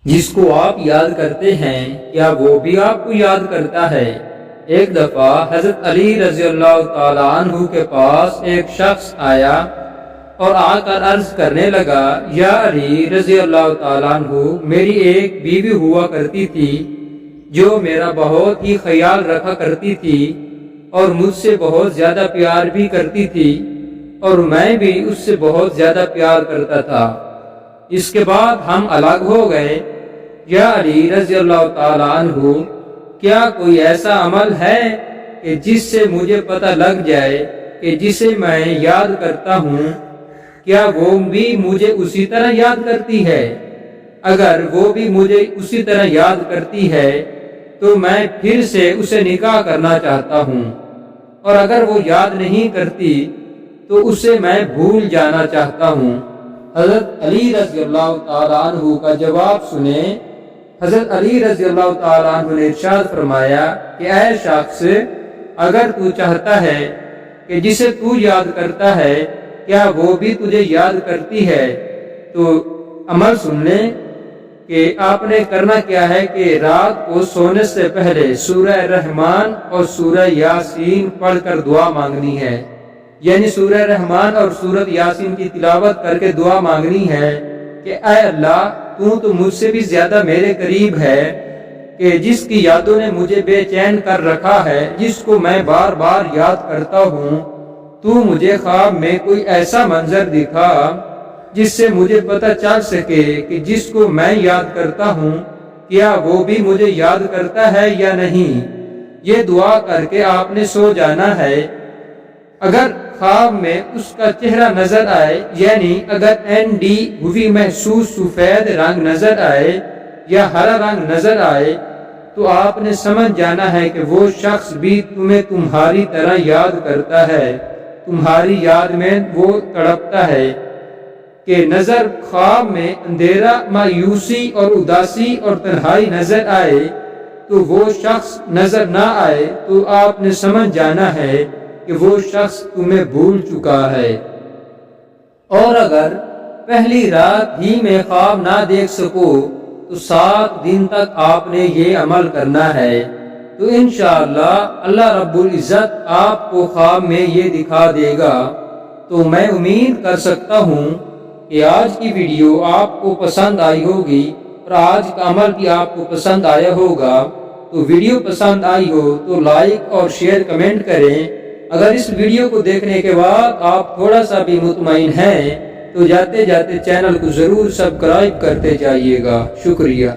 جس کو آپ یاد کرتے ہیں کیا وہ بھی آپ کو یاد کرتا ہے؟ ایک دفعہ حضرت علی رضی اللہ تعالیٰ عنہ کے پاس ایک شخص آیا اور آ کر عرض کرنے لگا، یا علی رضی اللہ تعالیٰ عنہ، میری ایک بیوی ہوا کرتی تھی جو میرا بہت ہی خیال رکھا کرتی تھی اور مجھ سے بہت زیادہ پیار بھی کرتی تھی اور میں بھی اس سے بہت زیادہ پیار کرتا تھا۔ اس کے بعد ہم الگ ہو گئے۔ یا علی رضی اللہ تعالیٰ عنہ، کیا کوئی ایسا عمل ہے کہ جس سے مجھے پتہ لگ جائے کہ جسے میں یاد کرتا ہوں کیا وہ بھی مجھے اسی طرح یاد کرتی ہے؟ اگر وہ بھی مجھے اسی طرح یاد کرتی ہے تو میں پھر سے اسے نکاح کرنا چاہتا ہوں، اور اگر وہ یاد نہیں کرتی تو اسے میں بھول جانا چاہتا ہوں۔ حضرت علی رضی اللہ تعالیٰ عنہ کا جواب سنیں۔ حضرت علی رضی اللہ تعالیٰ عنہ نے ارشاد فرمایا کہ اے شخص، اگر تو چاہتا ہے کہ جسے تو یاد کرتا ہے کیا وہ بھی تجھے یاد کرتی ہے تو عمل سن لیں کہ آپ نے کرنا کیا ہے کہ رات کو سونے سے پہلے سورہ رحمان اور سورہ یاسین پڑھ کر دعا مانگنی ہے، یعنی سورہ رحمان اور سورۃ یاسین کی تلاوت کر کے دعا مانگنی ہے کہ اے اللہ، تو مجھ سے بھی زیادہ میرے قریب ہے کہ جس کی یادوں نے مجھے بے چین کر رکھا ہے، جس کو میں بار بار یاد کرتا ہوں، تو مجھے خواب میں کوئی ایسا منظر دکھا جس سے مجھے پتہ چل سکے کہ جس کو میں یاد کرتا ہوں کیا وہ بھی مجھے یاد کرتا ہے یا نہیں۔ یہ دعا کر کے آپ نے سو جانا ہے۔ اگر خواب میں اس کا چہرہ نظر آئے، یعنی اگر ND ہوئی محسوس سفید رنگ نظر آئے یا ہرا رنگ نظر آئے تو آپ نے سمجھ جانا ہے کہ وہ شخص بھی تمہیں تمہاری طرح یاد کرتا ہے، تمہاری یاد میں وہ تڑپتا ہے۔ کہ نظر خواب میں اندھیرا، مایوسی اور اداسی اور تنہائی نظر آئے تو وہ شخص نظر نہ آئے تو آپ نے سمجھ جانا ہے کہ وہ شخص تمہیں بھول چکا ہے۔ اور اگر پہلی رات ہی میں خواب نہ دیکھ سکو تو 7 دن تک آپ نے یہ عمل کرنا ہے، تو انشاءاللہ اللہ رب العزت آپ کو خواب میں یہ دکھا دے گا۔ تو میں امید کر سکتا ہوں کہ آج کی ویڈیو آپ کو پسند آئی ہوگی اور آج کا عمل بھی آپ کو پسند آیا ہوگا۔ تو ویڈیو پسند آئی ہو تو لائک اور شیئر کمنٹ کریں۔ اگر اس ویڈیو کو دیکھنے کے بعد آپ تھوڑا سا بھی مطمئن ہیں تو جاتے جاتے چینل کو ضرور سبسکرائب کرتے جائیے گا۔ شکریہ۔